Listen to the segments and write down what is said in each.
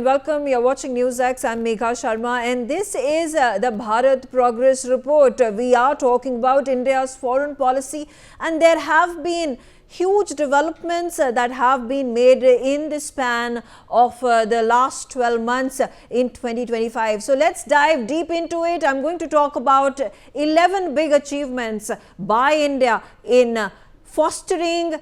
and welcome. You're watching Newsx. I'm Megha Sharma, and this is the Bharat Progress Report. We are talking about India's foreign policy, and there have been huge developments that have been made in the span of the last 12 months in 2025. So let's dive deep into it. I'm going to talk about 11 big achievements by India in fostering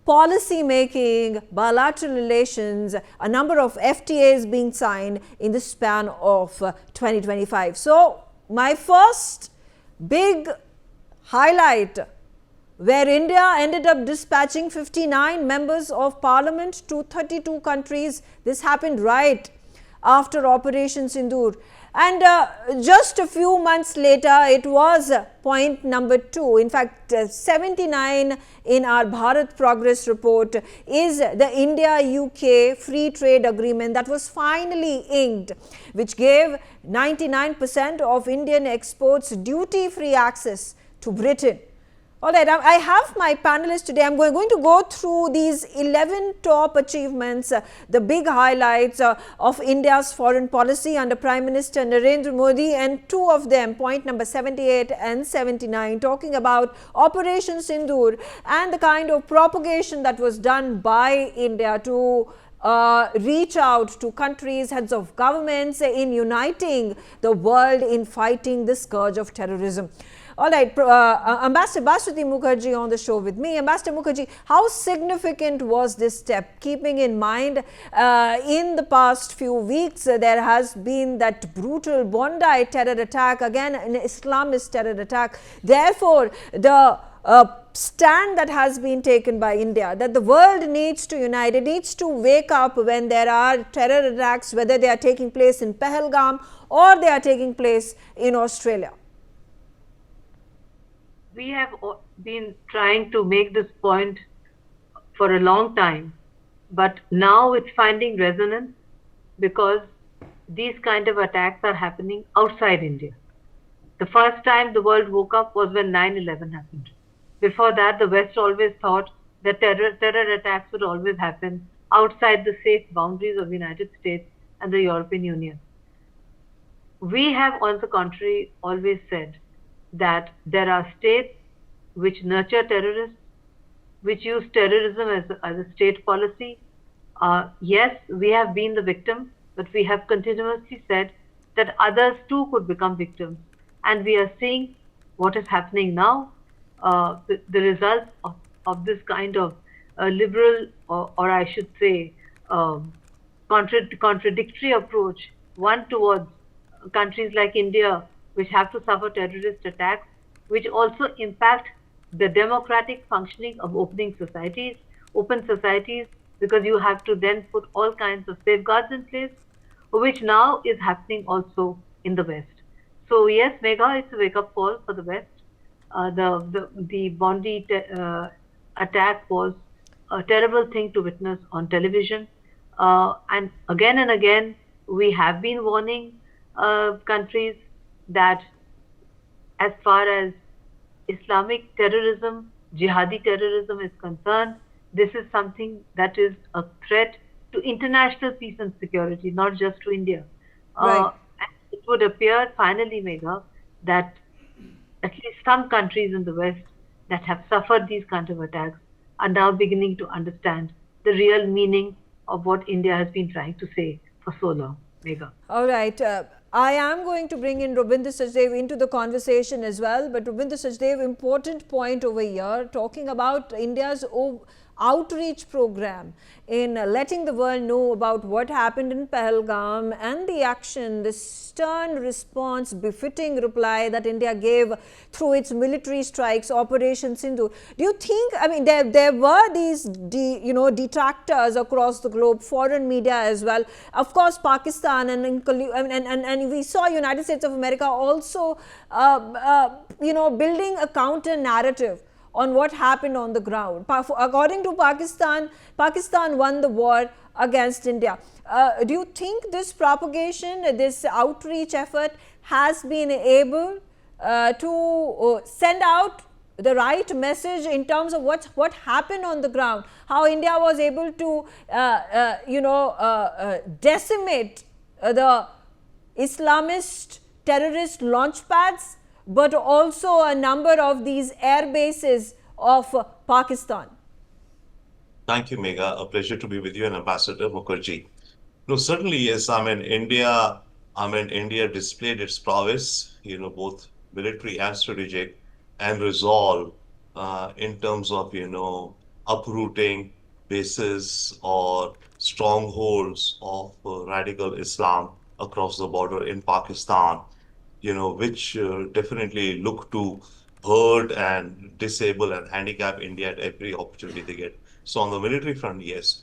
policy making, bilateral relations, a number of FTAs being signed in the span of 2025. So my first big highlight, where India ended up dispatching 59 members of parliament to 32 countries. This happened right after Operation Sindoor. And just a few months later, it was point number 2. In fact, 79 in our Bharat Progress Report is the India-UK Free Trade Agreement that was finally inked, which gave 99% of Indian exports duty-free access to Britain. All right, I have my panelists today. I'm going to go through these 11 top achievements, the big highlights of India's foreign policy under Prime Minister Narendra Modi, and two of them, point number 78 and 79, talking about Operation Sindoor and the kind of propagation that was done by India to reach out to countries, heads of governments in uniting the world in fighting the scourge of terrorism. All right, Ambassador Basuti Mukherjee on the show with me. Ambassador Mukherjee, how significant was this step, keeping in mind in the past few weeks there has been that brutal Bondi terror attack, again an Islamist terror attack. Therefore, the stand that has been taken by India, that the world needs to unite, it needs to wake up when there are terror attacks, whether they are taking place in Pahalgam or they are taking place in Australia. We have been trying to make this point for a long time, but now it's finding resonance because these kind of attacks are happening outside India. The first time the world woke up was when 9/11 happened. Before that, the West always thought that terror attacks would always happen outside the safe boundaries of the United States and the European Union. We have, on the contrary, always said that there are states which nurture terrorists, which use terrorism as a state policy. Yes, we have been the victim, but we have continuously said that others too could become victims. And we are seeing what is happening now, the results of this kind of liberal, or I should say, contradictory approach, one towards countries like India, which have to suffer terrorist attacks, which also impact the democratic functioning of open societies, because you have to then put all kinds of safeguards in place, which now is happening also in the West. So yes, Megha, it's a wake-up call for the West. The Bondi attack was a terrible thing to witness on television, and again we have been warning countries that as far as Islamic terrorism, jihadi terrorism is concerned, this is something that is a threat to international peace and security, not just to India. Right. And it would appear finally, Megha, that at least some countries in the West that have suffered these kind of attacks are now beginning to understand the real meaning of what India has been trying to say for so long. Megha. All right. I am going to bring in Ravinder Sachdev into the conversation as well, but Ravinder Sachdev, important point over here, talking about India's outreach program in letting the world know about what happened in Pahalgam and the action, the stern response, befitting reply that India gave through its military strikes, Operation Sindoor. Do you think, I mean, there were these detractors across the globe, foreign media as well, of course Pakistan, and we saw United States of America also building a counter narrative on what happened on the ground. According to Pakistan, Pakistan won the war against India. Do you think this propagation, this outreach effort has been able to send out the right message in terms of what happened on the ground, how India was able to decimate the Islamist terrorist launch pads, but also a number of these air bases of Pakistan. Thank you, Megha. A pleasure to be with you and Ambassador Mukherjee. No, certainly, yes. India displayed its prowess, both military and strategic, and resolve in terms of, uprooting bases or strongholds of radical Islam across the border in Pakistan, which definitely look to hurt and disable and handicap India at every opportunity they get. So on the military front, yes,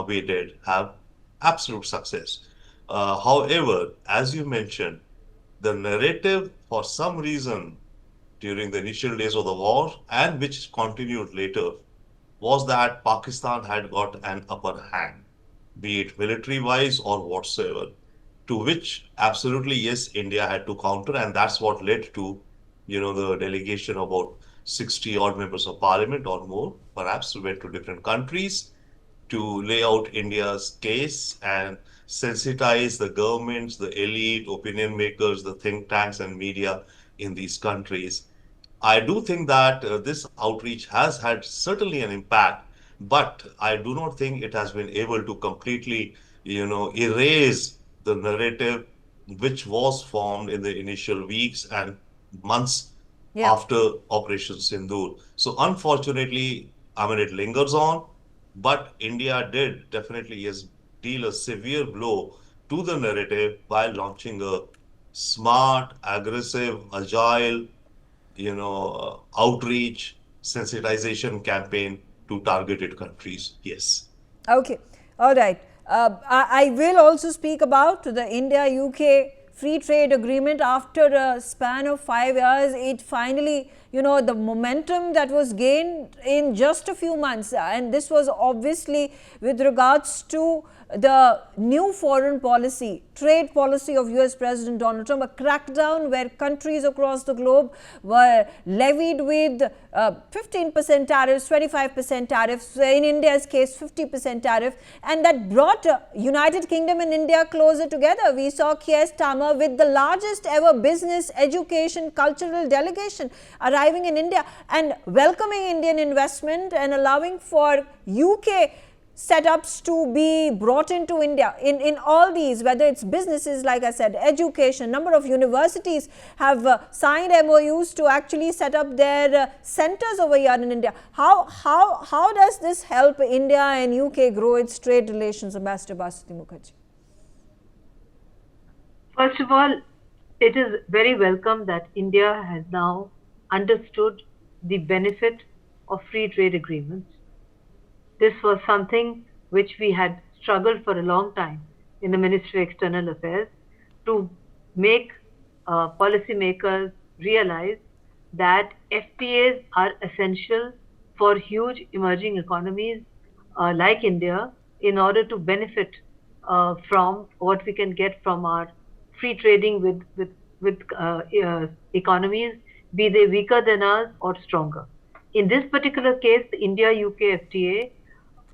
we did have absolute success. However, as you mentioned, the narrative, for some reason, during the initial days of the war, and which continued later, was that Pakistan had got an upper hand, be it military-wise or whatsoever, to which absolutely, yes, India had to counter, and that's what led to, the delegation of about 60 odd members of parliament or more, perhaps, went to different countries to lay out India's case and sensitize the governments, the elite, opinion makers, the think tanks and media in these countries. I do think that this outreach has had certainly an impact, but I do not think it has been able to completely, erase the narrative which was formed in the initial weeks and months after Operation Sindoor. So unfortunately, it lingers on, but India did definitely, yes, deal a severe blow to the narrative by launching a smart, aggressive, agile, outreach, sensitization campaign to targeted countries. Yes. Okay. All right. I will also speak about the India-UK free trade agreement. After a span of 5 years, it finally, the momentum that was gained in just a few months, and this was obviously with regards to the new foreign policy, trade policy of US President Donald Trump, a crackdown where countries across the globe were levied with 15% tariffs, 25% tariffs, in India's case 50% tariff, and that brought United Kingdom and India closer together. We saw Keir Starmer with the largest ever business, education, cultural delegation arriving in India and welcoming Indian investment and allowing for UK setups to be brought into India in all these, whether it's businesses, like I said, education. Number of universities have signed MOUs to actually set up their centers over here in India. How does this help India and UK grow its trade relations, Ambassador Basuti Mukherjee? First of all, it is very welcome that India has now understood the benefit of free trade agreements. This was something which we had struggled for a long time in the Ministry of External Affairs to make policymakers realize that FTAs are essential for huge emerging economies like India in order to benefit from what we can get from our free trading with economies, be they weaker than us or stronger. In this particular case, the India-UK FTA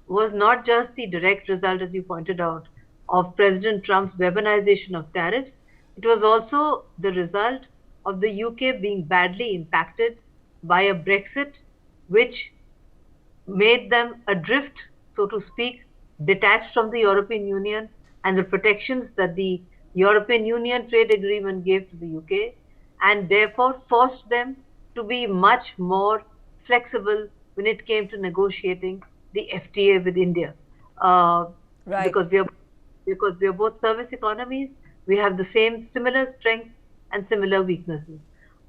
was not just the direct result, as you pointed out, of President Trump's weaponization of tariffs. It was also the result of the UK being badly impacted by a Brexit, which made them adrift, so to speak, detached from the European Union and the protections that the European Union trade agreement gave to the UK, and therefore forced them to be much more flexible when it came to negotiating the FTA with India, right? Because we are both service economies, we have the similar strengths and similar weaknesses.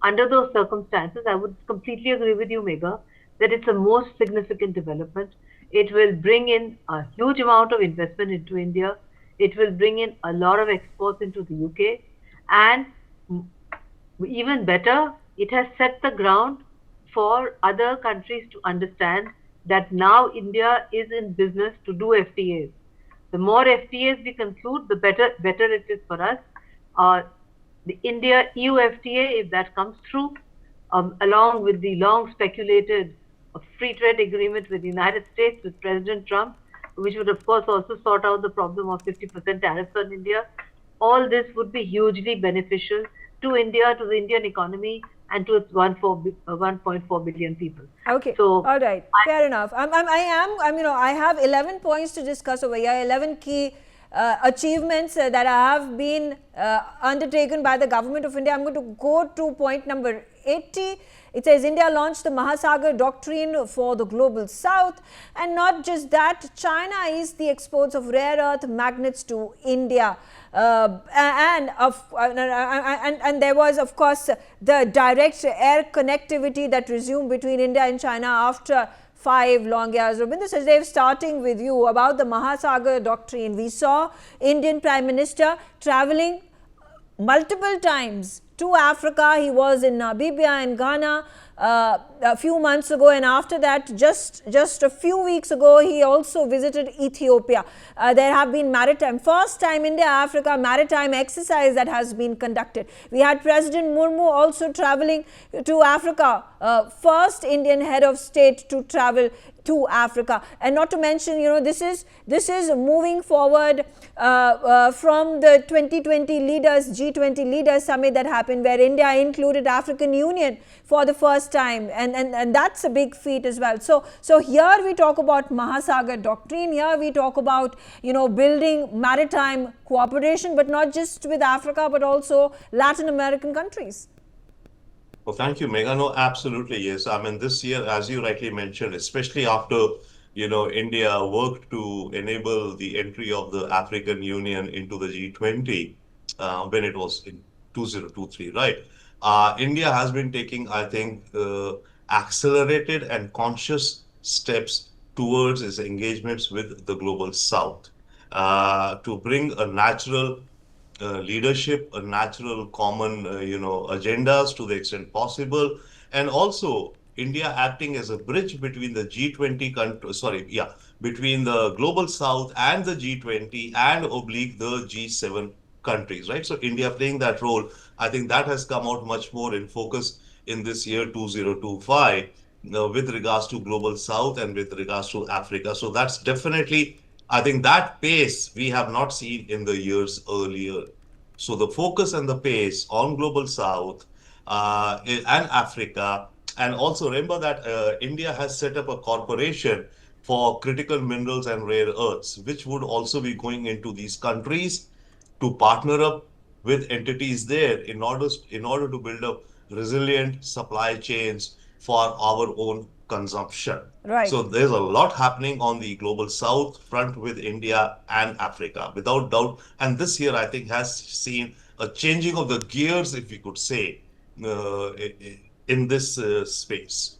Under those circumstances, I would completely agree with you, Megha, that it's a most significant development. It will bring in a huge amount of investment into India. It will bring in a lot of exports into the UK, and even better, it has set the ground for other countries to understand that now India is in business to do FTAs. The more FTAs we conclude, the better it is for us. The India-EU FTA, if that comes through, along with the long speculated free trade agreement with the United States, with President Trump, which would of course also sort out the problem of 50% tariffs on India. All this would be hugely beneficial to India, to the Indian economy, and to its 1.4 billion people. Okay. So, all right. Fair enough. I have 11 points to discuss over here, 11 key achievements that have been undertaken by the government of India. I'm going to go to point number 80. It says India launched the MAHASAGAR doctrine for the global south, and not just that, China is the exports of rare earth magnets to India. And there was, of course, the direct air connectivity that resumed between India and China after 5 long years. Rabinder Sachdev, starting with you about the MAHASAGAR doctrine. We saw Indian Prime Minister traveling multiple times to Africa. He was in Namibia and Ghana a few months ago, and after that, just a few weeks ago, he also visited Ethiopia. There have been first time India-Africa maritime exercise that has been conducted. We had President Murmu also traveling to Africa, first Indian head of state to travel to Africa. And not to mention, this is moving forward from the 2020 leaders, G20 leaders summit that happened, where India included African Union for the first time, and that's a big feat as well. So here we talk about MAHASAGAR doctrine. Here we talk about building maritime cooperation, but not just with Africa, but also Latin American countries. Well, thank you, Megha. No, absolutely, yes. I mean, this year, as you rightly mentioned, especially after, India worked to enable the entry of the African Union into the G20 when it was in 2023, right? India has been taking, I think, accelerated and conscious steps towards its engagements with the global south to bring a natural leadership, a natural common, agendas to the extent possible, and also India acting as a bridge between the G20 between the global south and the G20 and oblique the G7 countries, right? So India playing that role, I think that has come out much more in focus in this year 2025 with regards to global south and with regards to Africa. So that's definitely, I think that pace we have not seen in the years earlier. So the focus and the pace on global south and Africa, and also remember that India has set up a corporation for critical minerals and rare earths, which would also be going into these countries to partner up with entities there in order to build up resilient supply chains for our own consumption. Right. So there's a lot happening on the global south front with India and Africa, without doubt. And this year, I think, has seen a changing of the gears, if we could say, in this space.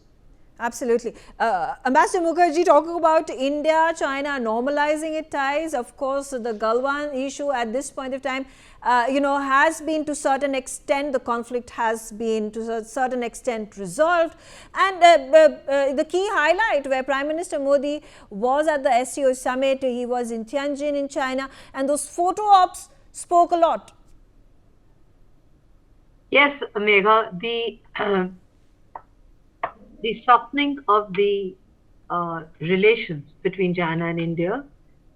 Absolutely. Ambassador Mukherjee, talking about India, China normalizing its ties, of course, the Galwan issue at this point of time, has been to a certain extent, the conflict has been to a certain extent resolved. And the key highlight where Prime Minister Modi was at the SCO summit, he was in Tianjin in China, and those photo ops spoke a lot. Yes, Megha, the softening of the relations between China and India,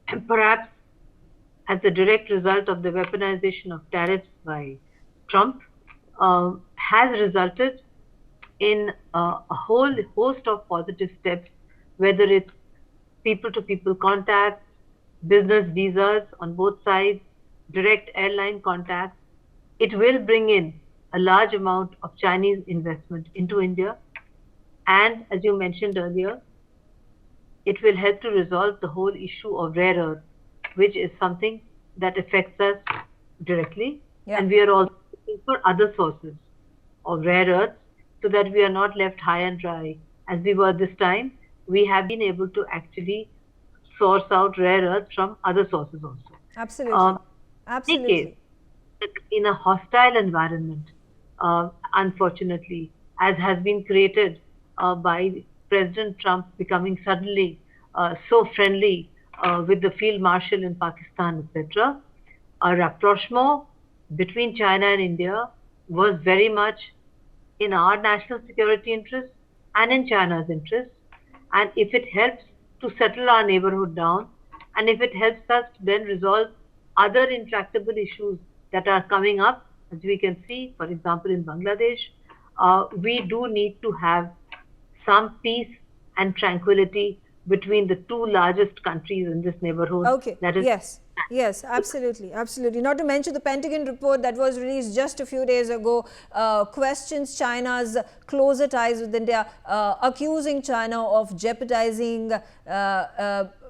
and perhaps as a direct result of the weaponization of tariffs by Trump, has resulted in a whole host of positive steps, whether it's people-to-people contacts, business visas on both sides, direct airline contacts. It will bring in a large amount of Chinese investment into India. And as you mentioned earlier, it will help to resolve the whole issue of rare earth, which is something that affects us directly. Yeah. And we are also looking for other sources of rare earths so that we are not left high and dry. As we were this time, we have been able to actually source out rare earths from other sources also. Absolutely. Absolutely. In a hostile environment, unfortunately, as has been created by President Trump becoming suddenly so friendly with the field marshal in Pakistan, etc., a rapprochement between China and India was very much in our national security interests and in China's interests. And if it helps to settle our neighborhood down, and if it helps us to then resolve other intractable issues that are coming up, as we can see, for example, in Bangladesh, we do need to have some peace and tranquility between the two largest countries in this neighborhood. Okay. That is, Yes, absolutely, absolutely. Not to mention the Pentagon report that was released just a few days ago questions China's closer ties with India, accusing China of jeopardizing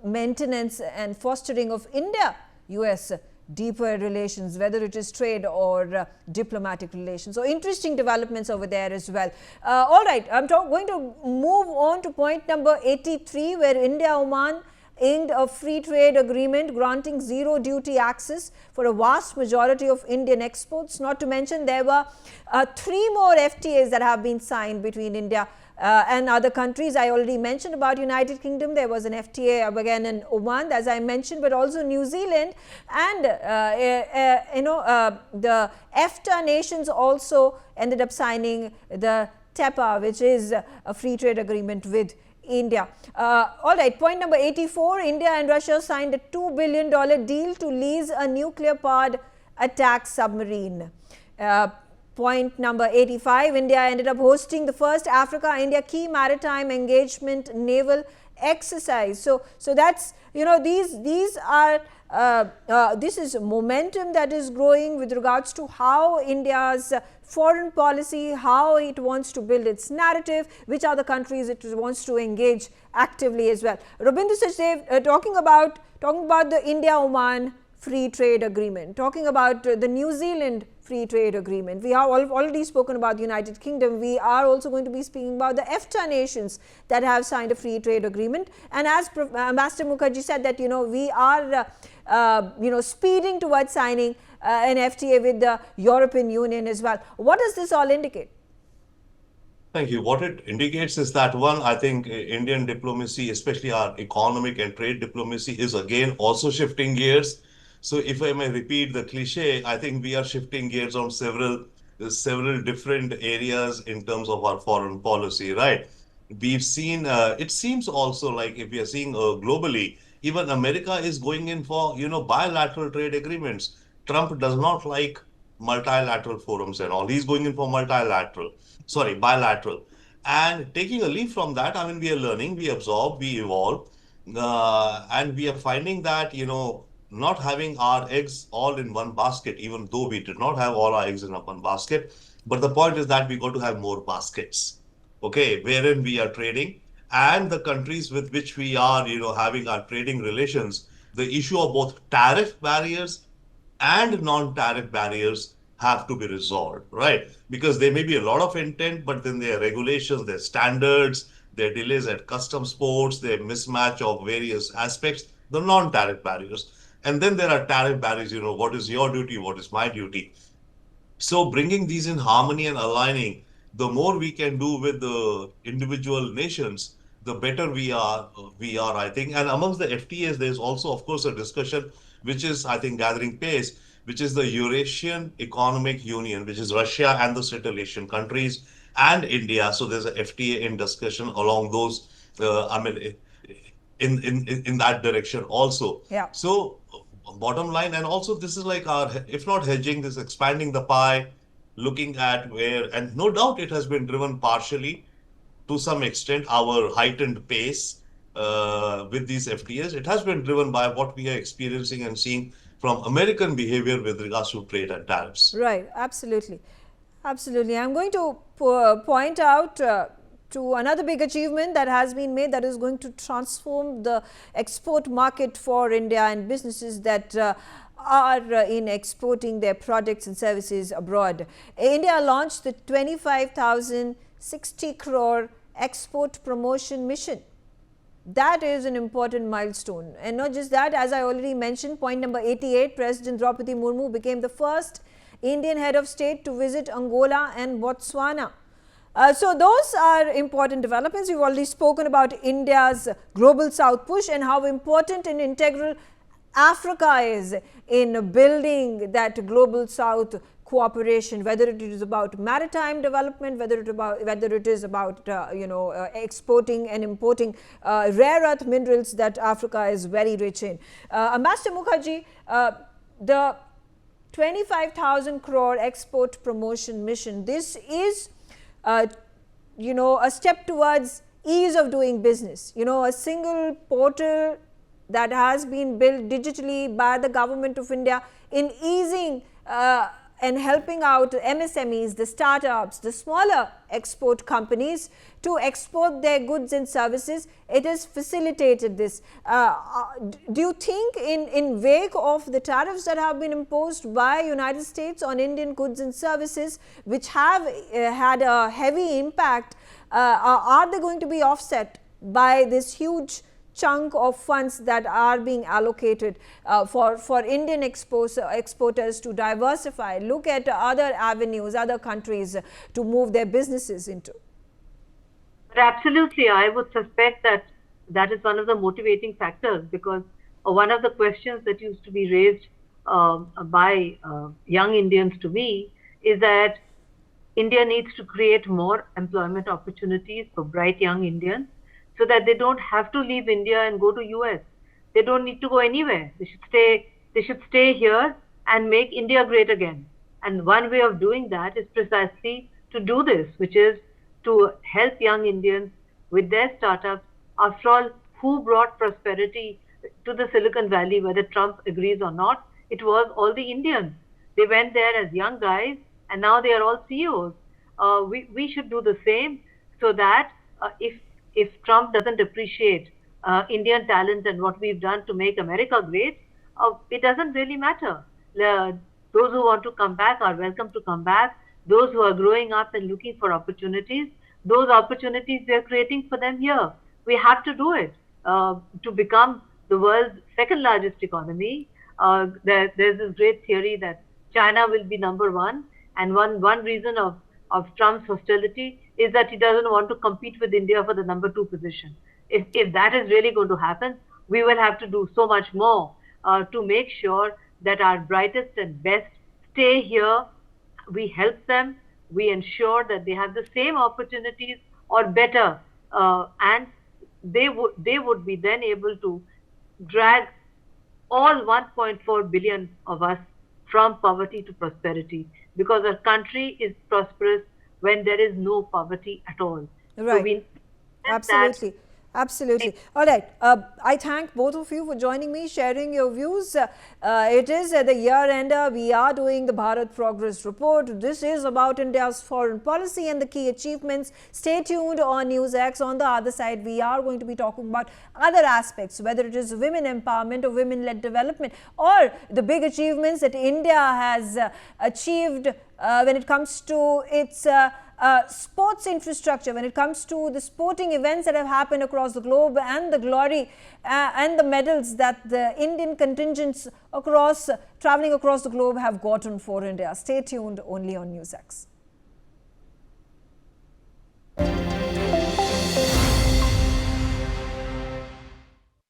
maintenance and fostering of India-US deeper relations, whether it is trade or diplomatic relations. So interesting developments over there as well. All right, I'm going to move on to point number 83, where India-Oman inked a free trade agreement granting zero duty access for a vast majority of Indian exports. Not to mention there were 3 more FTAs that have been signed between India and other countries. I already mentioned about United Kingdom. There was an FTA again in Oman, as I mentioned, but also New Zealand, and the EFTA nations also ended up signing the TEPA, which is a free trade agreement with India. All right, point number 84, India and Russia signed a $2 billion deal to lease a nuclear powered attack submarine. Point number 85, India ended up hosting the first Africa-India Key Maritime Engagement naval exercise. So that's, these are this is momentum that is growing with regards to how India's foreign policy, how it wants to build its narrative, which are the countries it wants to engage actively as well. Rabindra Sachdev, talking about the India-Oman free trade agreement, talking about the New Zealand free trade agreement. We have already spoken about the United Kingdom. We are also going to be speaking about the EFTA nations that have signed a free trade agreement. And as Ambassador Mukherjee said that, we are, speeding towards signing an FTA with the European Union as well. What does this all indicate? Thank you. What it indicates is that, one, I think Indian diplomacy, especially our economic and trade diplomacy, is again also shifting gears. So if I may repeat the cliche, I think we are shifting gears on several different areas in terms of our foreign policy, right? We've seen, it seems also like if we are seeing globally, even America is going in for, bilateral trade agreements. Trump does not like multilateral forums and all. He's going in for bilateral. And taking a leaf from that, I mean, we are learning, we absorb, we evolve, and we are finding that, not having our eggs all in one basket, even though we did not have all our eggs in one basket. But the point is that we got to have more baskets, okay, wherein we are trading, and the countries with which we are, having our trading relations, the issue of both tariff barriers and non-tariff barriers have to be resolved, right? Because there may be a lot of intent, but then there are regulations, there are standards, there are delays at customs ports, there are mismatch of various aspects, the non-tariff barriers. And then there are tariff barriers, what is your duty, what is my duty. So bringing these in harmony and aligning, the more we can do with the individual nations, the better we are, I think. And amongst the FTAs, there's also, of course, a discussion, which is, I think, gathering pace, which is the Eurasian Economic Union, which is Russia and the Central Asian countries and India. So there's a FTA in discussion along those, in that direction also. Yeah. So bottom line, and also this is like our, if not hedging, this expanding the pie, looking at where, and no doubt it has been driven partially to some extent, our heightened pace with these FTAs. It has been driven by what we are experiencing and seeing from American behavior with regards to trade and tariffs. Right, absolutely. Absolutely. I'm going to point out to another big achievement that has been made, that is going to transform the export market for India and businesses that are in exporting their products and services abroad. India launched the 25,060 crore export promotion mission. That is an important milestone. And not just that, as I already mentioned, point number 88, President Draupadi Murmu became the first Indian head of state to visit Angola and Botswana. So those are important developments. We've already spoken about India's global south push and how important and integral Africa is in building that global south cooperation, whether it is about maritime development, whether it is about exporting and importing rare earth minerals that Africa is very rich in. Ambassador Mukherjee, the 25,000 crore export promotion mission, this is a step towards ease of doing business. A single portal that has been built digitally by the government of India in easing and helping out MSMEs, the startups, the smaller export companies to export their goods and services. It has facilitated this. Do you think in wake of the tariffs that have been imposed by United States on Indian goods and services, which have had a heavy impact, are they going to be offset by this huge chunk of funds that are being allocated for Indian exporters to diversify, look at other avenues, other countries to move their businesses into? But absolutely, I would suspect that that is one of the motivating factors, because one of the questions that used to be raised by young Indians to me is that India needs to create more employment opportunities for bright young Indians, so that they don't have to leave India and go to US. They don't need to go anywhere. They should stay here and make India great again. And one way of doing that is precisely to do this, which is to help young Indians with their startups. After all, who brought prosperity to the Silicon Valley, whether Trump agrees or not? It was all the Indians. They went there as young guys, and now they are all CEOs. We should do the same, so that if Trump doesn't appreciate Indian talent and what we've done to make America great, it doesn't really matter. Those who want to come back are welcome to come back. Those who are growing up and looking for opportunities, those opportunities we are creating for them here. We have to do it to become the world's second largest economy. There's this great theory that China will be number one, and one reason of Trump's hostility is that he doesn't want to compete with India for the number 2 position. If that is really going to happen, we will have to do so much more to make sure that our brightest and best stay here. We help them, we ensure that they have the same opportunities or better, and they would be then able to drag all 1.4 billion of us from poverty to prosperity, because our country is prosperous when there is no poverty at all. Right. So absolutely. Absolutely. All right. I thank both of you for joining me, sharing your views. It is at the year ender. We are doing the Bharat Progress Report. This is about India's foreign policy and the key achievements. Stay tuned on Newsx. On the other side, we are going to be talking about other aspects, whether it is women empowerment or women-led development, or the big achievements that India has achieved when it comes to its sports infrastructure, when it comes to the sporting events that have happened across the globe, and the glory and the medals that the Indian contingents traveling across the globe have gotten for India. Stay tuned only on Newsx.